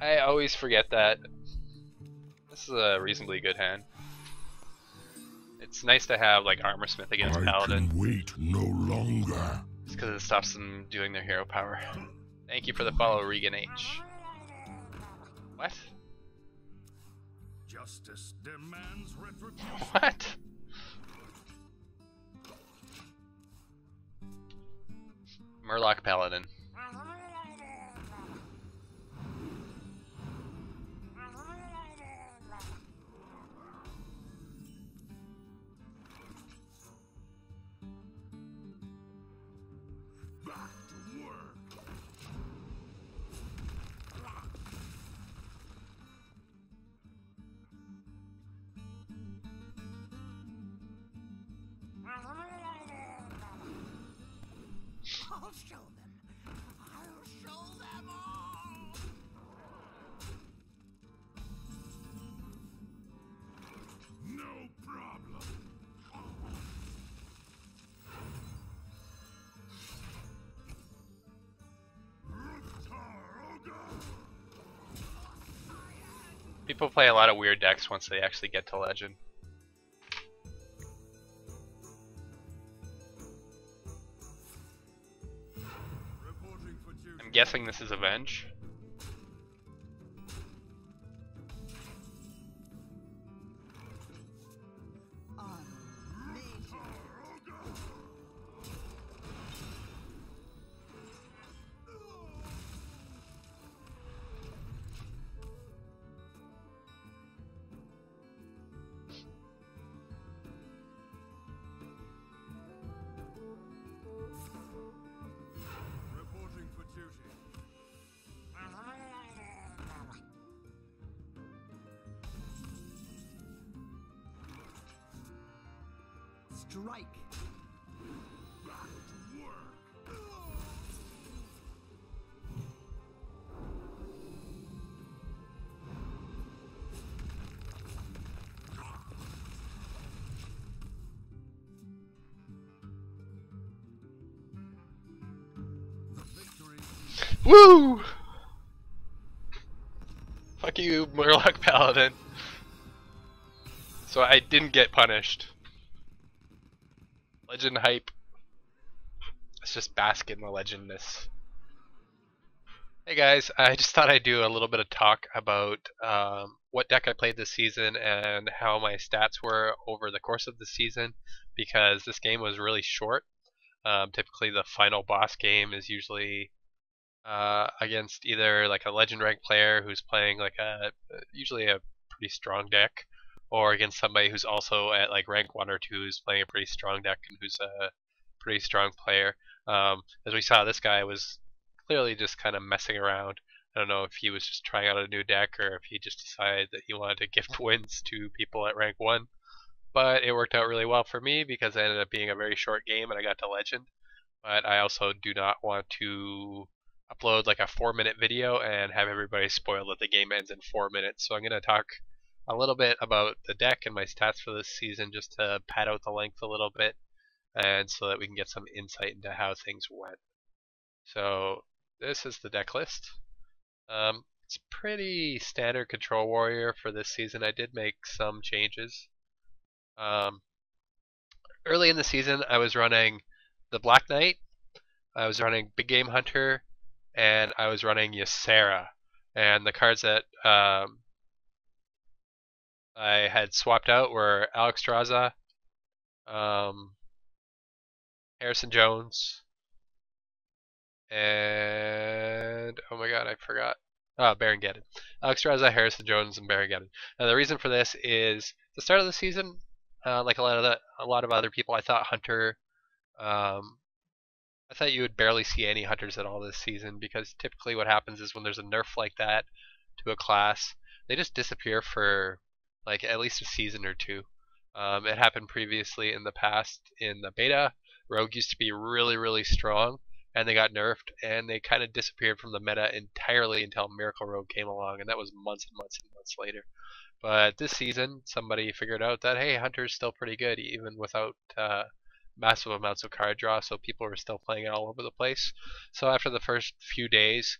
I always forget that. This is a reasonably good hand. It's nice to have like armor smith against paladin. I can wait no longer. Just because it stops them doing their hero power. Thank you for the follow, Regan H. What? Justice demands retribution. What? Murloc Paladin. Back to work. I'll show them. I'll show them all. No problem. People play a lot of weird decks once they actually get to Legend. I'm guessing this is Avenge. Strike. Back to work. Victory. Woo! Fuck you, Murloc Paladin. So I didn't get punished. Legend hype. Let's just bask in the legendness. Hey guys, I just thought I'd do a little bit of talk about what deck I played this season and how my stats were over the course of the season, because this game was really short. Typically the final boss game is usually against either like a legend rank player who's playing like usually a pretty strong deck, or against somebody who's also at like rank 1 or 2 who's playing a pretty strong deck and who's a pretty strong player. As we saw, this guy was clearly just kind of messing around. I don't know if he was just trying out a new deck or if he just decided that he wanted to gift wins to people at rank 1. But it worked out really well for me because it ended up being a very short game and I got to Legend. But I also do not want to upload like a 4-minute video and have everybody spoiled that the game ends in 4 minutes. So I'm going to talk a little bit about the deck and my stats for this season just to pad out the length a little bit and so that we can get some insight into how things went. So this is the deck list. It's pretty standard Control Warrior for this season. I did make some changes. Early in the season I was running the Black Knight, I was running Big Game Hunter, and I was running Ysera. And the cards that I had swapped out were Alexstrasza, Harrison Jones, and oh my god, I forgot. Baron Geddon. Alexstrasza, Harrison Jones, and Baron Geddon. Now the reason for this is the start of the season, like a lot of other people, I thought Hunter. I thought you would barely see any Hunters at all this season, because typically what happens is when there's a nerf like that to a class, they just disappear for like at least a season or two. It happened previously in the past in the beta. Rogue used to be really, really strong, and they got nerfed, and they kind of disappeared from the meta entirely until Miracle Rogue came along, and that was months and months and months later. But this season, somebody figured out that, hey, Hunter's still pretty good, even without massive amounts of card draw, so people were still playing it all over the place. So after the first few days,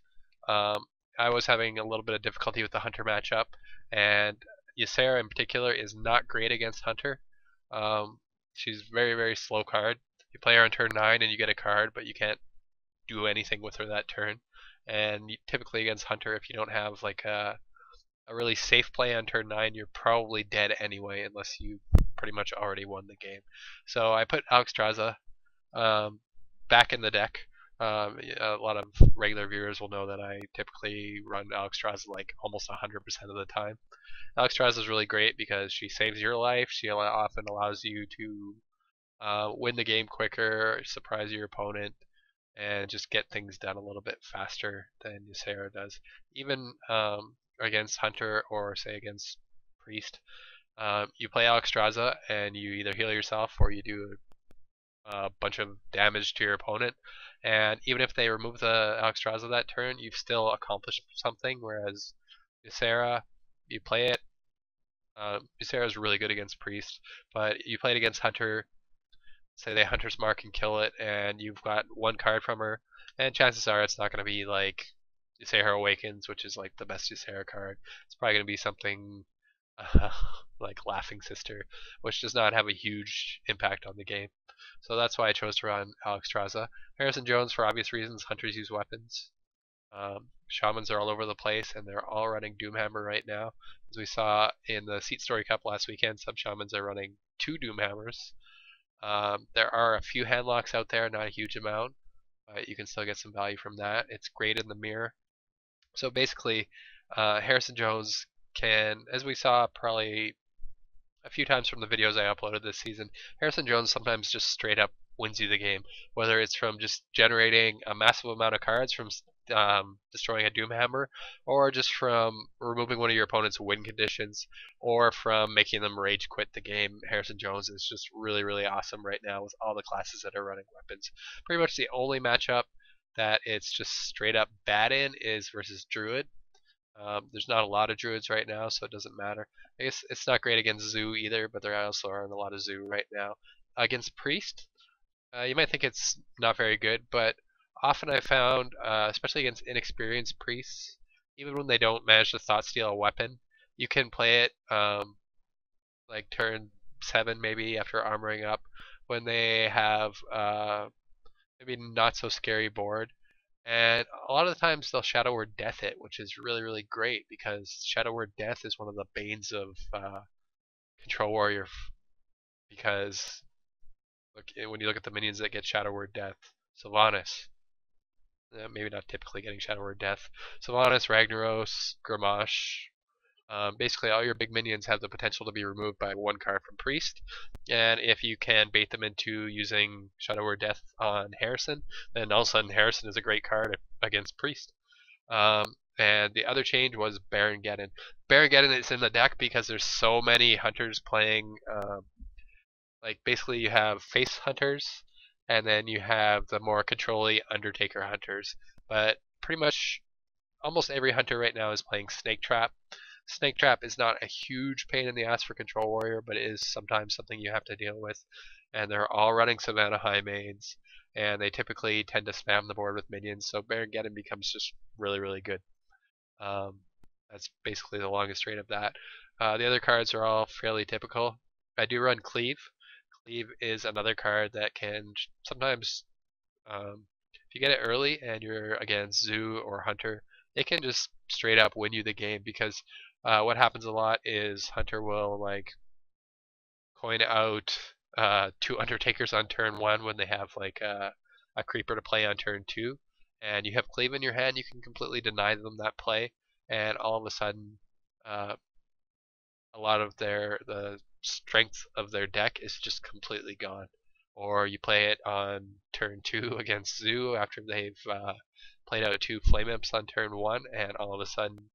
I was having a little bit of difficulty with the Hunter matchup, and Ysera in particular is not great against Hunter. Um, she's very slow card. You play her on turn 9 and you get a card, but you can't do anything with her that turn. And typically against Hunter, if you don't have like a really safe play on turn 9, you're probably dead anyway, unless you pretty much already won the game. So I put Alexstrasza um, back in the deck. A lot of regular viewers will know that I typically run Alexstrasza like almost 100% of the time. Alexstrasza is really great because she saves your life. She often allows you to win the game quicker, surprise your opponent, and just get things done a little bit faster than Ysera does. Even against Hunter or say against Priest, you play Alexstrasza and you either heal yourself or you do a bunch of damage to your opponent. And even if they remove the Alexstrasza that turn, you've still accomplished something. Whereas Ysera, you play it. Ysera is really good against Priest, but you play it against Hunter. Say they Hunter's Mark and kill it, and you've got one card from her, and chances are it's not going to be like Ysera Awakens, which is like the best Ysera card. It's probably going to be something uh, like Laughing Sister, which does not have a huge impact on the game. So that's why I chose to run Alexstrasza. Harrison Jones, for obvious reasons, hunters use weapons. Shamans are all over the place, and they're all running Doomhammer right now. As we saw in the Seat Story Cup last weekend, some Shamans are running 2 Doomhammers. There are a few handlocks out there, not a huge amount, but you can still get some value from that. It's great in the mirror. So basically, Harrison Jones can, as we saw probably a few times from the videos I uploaded this season, Harrison Jones sometimes just straight up wins you the game, whether it's from just generating a massive amount of cards from destroying a Doomhammer, or just from removing one of your opponent's win conditions, or from making them rage quit the game. Harrison Jones is just really awesome right now with all the classes that are running weapons. Pretty much the only matchup that it's just straight up bad in is versus Druid. There's not a lot of druids right now, so it doesn't matter. I guess it's not great against Zoo either, but there also aren't a lot of Zoo right now. Against Priest, you might think it's not very good, but often I found, especially against inexperienced priests, even when they don't manage to thought steal a weapon, you can play it like turn 7 maybe after armoring up when they have maybe not so scary board. And a lot of the times they'll Shadow Word Death it, which is really great because Shadow Word Death is one of the banes of Control Warrior because look, when you look at the minions that get Shadow Word Death, Sylvanas, maybe not typically getting Shadow Word Death, Sylvanas, Ragnaros, Gramash, basically all your big minions have the potential to be removed by one card from Priest, and if you can bait them into using Shadow Word Death on Harrison, then all of a sudden Harrison is a great card against Priest. And the other change was Baron Geddon. Baron Geddon is in the deck because there's so many hunters playing. Like basically you have face hunters, and then you have the more controlly Undertaker hunters. But pretty much almost every hunter right now is playing Snake Trap. Snake Trap is not a huge pain in the ass for Control Warrior, but it is sometimes something you have to deal with. And they're all running Savannah High mains, and they typically tend to spam the board with minions, so Baron Geddon becomes just really good. Um, that's basically the longest rate of that. The other cards are all fairly typical. I do run Cleave. Cleave is another card that can sometimes, if you get it early and you're against Zoo or Hunter, it can just straight up win you the game because what happens a lot is Hunter will like coin out 2 Undertakers on turn 1 when they have like a creeper to play on turn 2, and you have Cleave in your hand, you can completely deny them that play, and all of a sudden a lot of the strength of their deck is just completely gone. Or you play it on turn 2 against Zoo after they've played out 2 Flame Imps on turn 1, and all of a sudden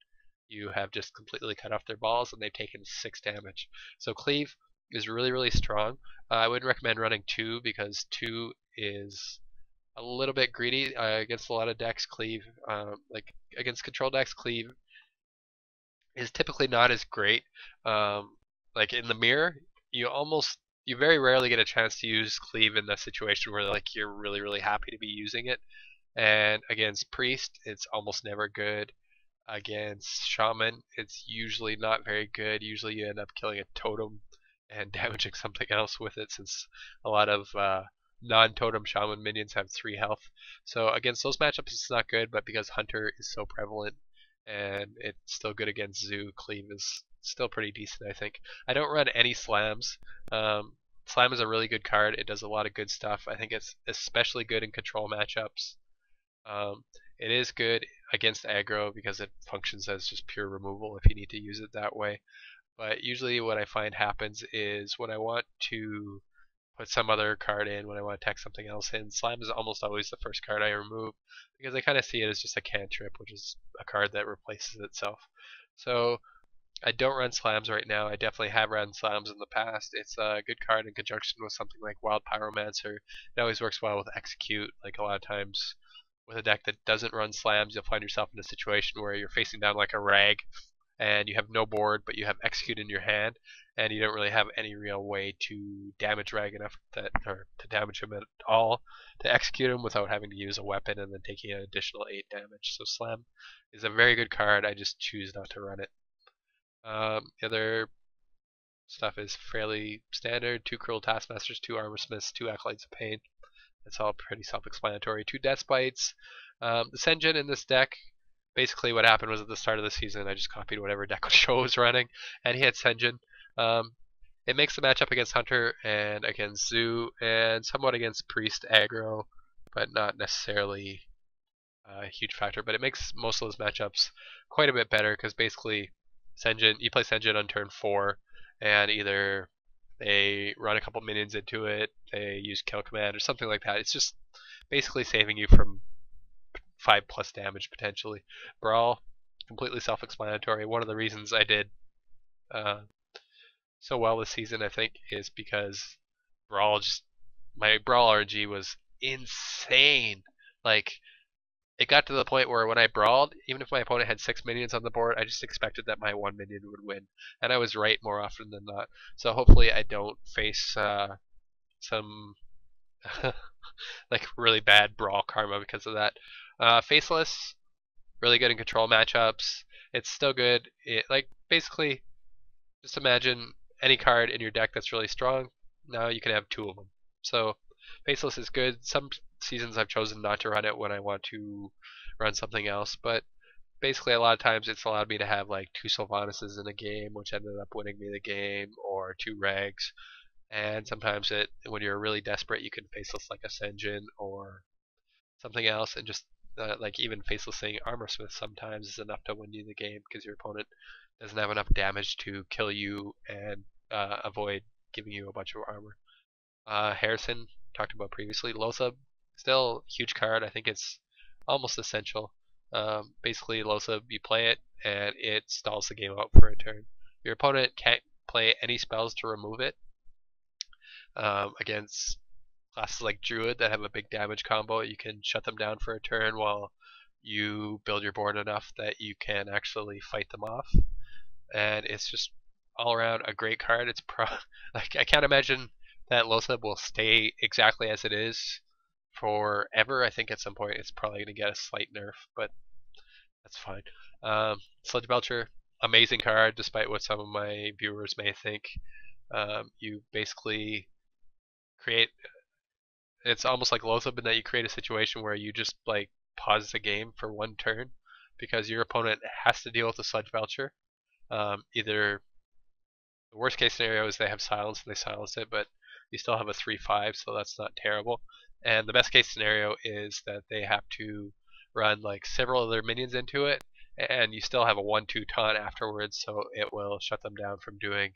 you have just completely cut off their balls and they've taken 6 damage. So Cleave is really strong. I would recommend running 2 because 2 is a little bit greedy against a lot of decks. Cleave, like against control decks, Cleave is typically not as great. Like in the mirror, you very rarely get a chance to use Cleave in the situation where like you're really happy to be using it. And against Priest, it's almost never good. Against Shaman, it's usually not very good. Usually you end up killing a totem and damaging something else with it, since a lot of non-totem Shaman minions have 3 health. So against those matchups it's not good, but because Hunter is so prevalent and it's still good against Zoo, Cleave is still pretty decent, I think. I don't run any slams. Slam is a really good card. It does a lot of good stuff. I think it's especially good in control matchups. Um, it is good against aggro because it functions as just pure removal if you need to use it that way. But usually what I find happens is when I want to put some other card in, when I want to tech something else in, Slime is almost always the first card I remove because I kind of see it as just a cantrip, which is a card that replaces itself. So I don't run Slams right now. I definitely have run Slams in the past. It's a good card in conjunction with something like Wild Pyromancer. It always works well with Execute. Like a lot of times with a deck that doesn't run Slams, you'll find yourself in a situation where you're facing down like a Rag and you have no board, but you have Execute in your hand, and you don't really have any real way to damage Rag enough that, or to damage him at all, to execute him without having to use a weapon and then taking an additional 8 damage. So Slam is a very good card. I just choose not to run it. The other stuff is fairly standard: 2 Cruel Taskmasters, 2 Armor Smiths, 2 Acolytes of Pain. It's all pretty self-explanatory. 2 Death Bites. The Senjin in this deck, basically what happened was at the start of the season, I just copied whatever deck Show was running, and he had Senjin. It makes the matchup against Hunter and against Zoo, and somewhat against Priest aggro, but not necessarily a huge factor. But it makes most of those matchups quite a bit better because basically, you play Senjin on turn 4, and either they run a couple minions into it, they use kill command or something like that. It's just basically saving you from 5+ damage potentially. Brawl, completely self-explanatory. One of the reasons I did uh, so well this season, I think, is because Brawl just my Brawl RNG was insane. Like it got to the point where when I brawled, even if my opponent had 6 minions on the board, I just expected that my 1 minion would win, and I was right more often than not. So hopefully I don't face some like really bad brawl karma because of that. Faceless, really good in control matchups. It's still good. Like basically, just imagine any card in your deck that's really strong. Now you can have 2 of them. So Faceless is good. Some seasons I've chosen not to run it when I want to run something else, but basically a lot of times it's allowed me to have like 2 Sylvanuses in a game, which ended up winning me the game, or 2 Rags. And sometimes when you're really desperate, you can Faceless like a Senjin or something else, and just like even facelessing Armor Smith sometimes is enough to win you the game because your opponent doesn't have enough damage to kill you and avoid giving you a bunch of armor. Harrison, talked about previously. Lothab, still a huge card. I think it's almost essential. Basically, Lothab, you play it and it stalls the game out for a turn. Your opponent can't play any spells to remove it. Against classes like Druid that have a big damage combo, you can shut them down for a turn while you build your board enough that you can actually fight them off. And it's just all around a great card. It's like I can't imagine that Lothab will stay exactly as it is forever. I think at some point it's probably going to get a slight nerf, but that's fine. Sludge Belcher, amazing card, despite what some of my viewers may think. You basically create it's almost like Lothab in that you create a situation where you just like pause the game for 1 turn because your opponent has to deal with the Sludge Belcher. Either the worst case scenario is they have silence and they silence it, but you still have a 3/5, so that's not terrible. And the best case scenario is that they have to run like several of their minions into it, and you still have a 1/2 taunt afterwards, so it will shut them down from doing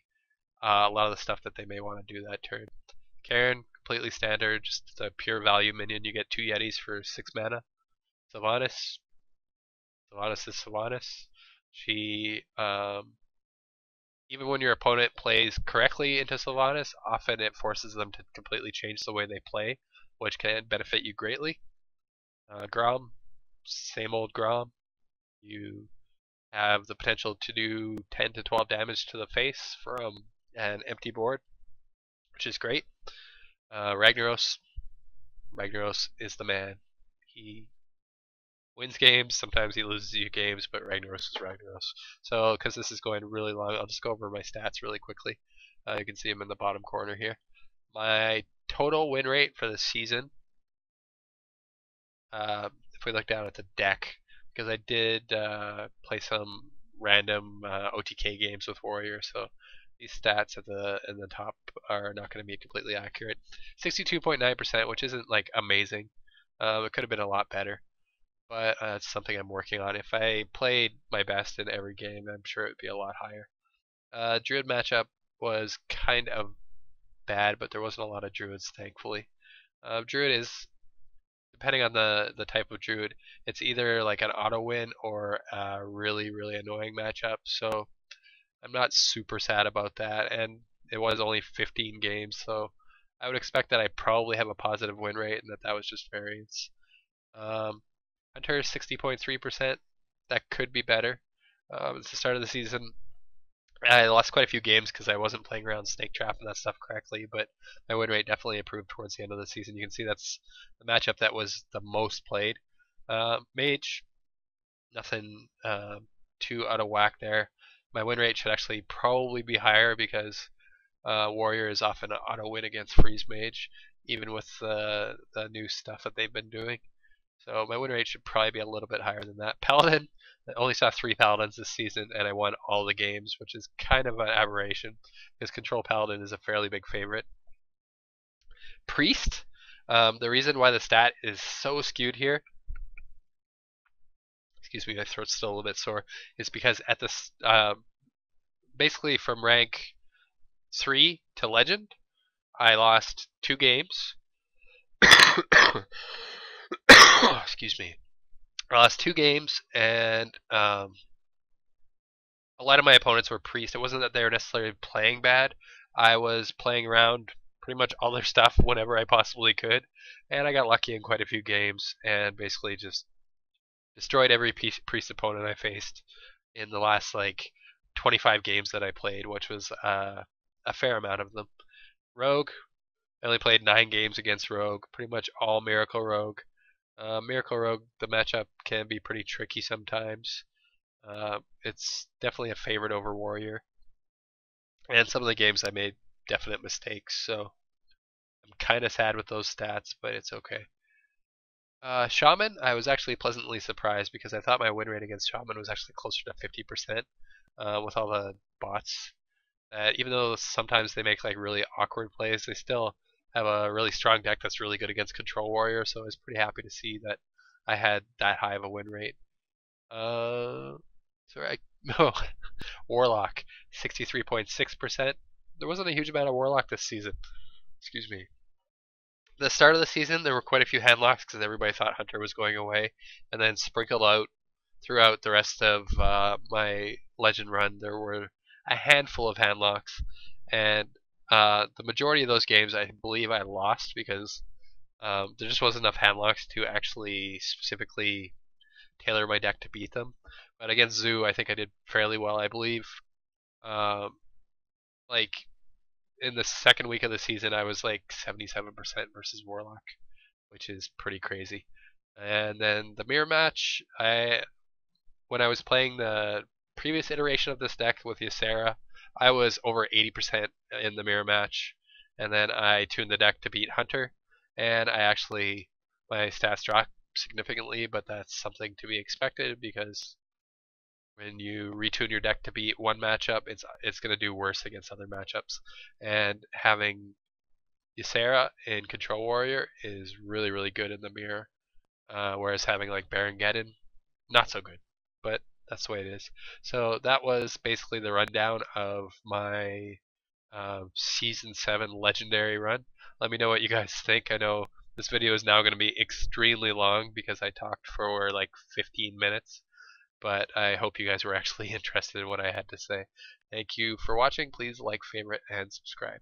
a lot of the stuff that they may want to do that turn. Karen, completely standard, just a pure value minion. You get 2 Yetis for 6 mana. Sylvanas, Sylvanas is Sylvanas. She, even when your opponent plays correctly into Sylvanas, often it forces them to completely change the way they play, which can benefit you greatly. Grom, same old Grom. You have the potential to do 10 to 12 damage to the face from an empty board, which is great. Ragnaros is the man. He wins games. Sometimes he loses you games, but Ragnaros is Ragnaros. So, because this is going really long, I'll just go over my stats really quickly. You can see them in the bottom corner here. My total win rate for the season, if we look down at the deck, because I did play some random OTK games with Warrior, so these stats at the in the top are not going to be completely accurate. 62.9%, which isn't like amazing. It could have been a lot better, but it's something I'm working on. If I played my best in every game, I'm sure it would be a lot higher. Druid matchup was kind of bad, but there wasn't a lot of Druids, thankfully. Druid is, depending on the type of Druid, it's either like an auto win or a really, really annoying matchup. So I'm not super sad about that, and it was only 15 games, so I would expect that I probably have a positive win rate and that was just variance. Hunter 60.3%. That could be better. It's the start of the season. I lost quite a few games because I wasn't playing around Snake Trap and that stuff correctly, but my win rate definitely improved towards the end of the season. You can see that's the matchup that was the most played. Mage, nothing too out of whack there. My win rate should actually probably be higher because Warrior is often an auto win against Freeze Mage, even with the new stuff that they've been doing. So my win rate should probably be a little bit higher than that. Paladin, I only saw 3 Paladins this season, and I won all the games, which is kind of an aberration, because Control Paladin is a fairly big favorite. Priest, the reason why the stat is so skewed here, excuse me, my throat's still a little bit sore, is because at this, basically from rank 3 to Legend, I lost 2 games. Excuse me. I lost 2 games, and a lot of my opponents were Priest. It wasn't that they were necessarily playing bad. I was playing around pretty much all their stuff whenever I possibly could, and I got lucky in quite a few games, and basically just destroyed every Priest opponent I faced in the last like 25 games that I played, which was a fair amount of them. Rogue, I only played 9 games against Rogue, pretty much all Miracle Rogue. Miracle Rogue, the matchup can be pretty tricky sometimes. It's definitely a favorite over Warrior. And some of the games I made definite mistakes, so I'm kind of sad with those stats, but it's okay. Shaman, I was actually pleasantly surprised because I thought my win rate against Shaman was actually closer to 50% with all the bots. Even though sometimes they make like really awkward plays, they still have a really strong deck that's really good against Control Warrior, so I was pretty happy to see that I had that high of a win rate. Sorry, no, Warlock, 63.6%. There wasn't a huge amount of Warlock this season. Excuse me. The start of the season, there were quite a few handlocks because everybody thought Hunter was going away, and then sprinkled out throughout the rest of my Legend run, there were a handful of handlocks, and the majority of those games I believe I lost because there just wasn't enough handlocks to actually specifically tailor my deck to beat them. But against Zoo, I think I did fairly well. I believe, like in the second week of the season, I was like 77% versus Warlock, which is pretty crazy. And then the mirror match, when I was playing the previous iteration of this deck with Ysera, I was over 80% in the mirror match, and then I tuned the deck to beat Hunter, and my stats dropped significantly, but that's something to be expected because when you retune your deck to beat one matchup, it's going to do worse against other matchups, and having Ysera in Control Warrior is really, really good in the mirror, whereas having like Baron Geddon, not so good, but that's the way it is. So that was basically the rundown of my Season 7 Legendary run. Let me know what you guys think. I know this video is now going to be extremely long because I talked for like 15 minutes, but I hope you guys were actually interested in what I had to say. Thank you for watching. Please like, favorite, and subscribe.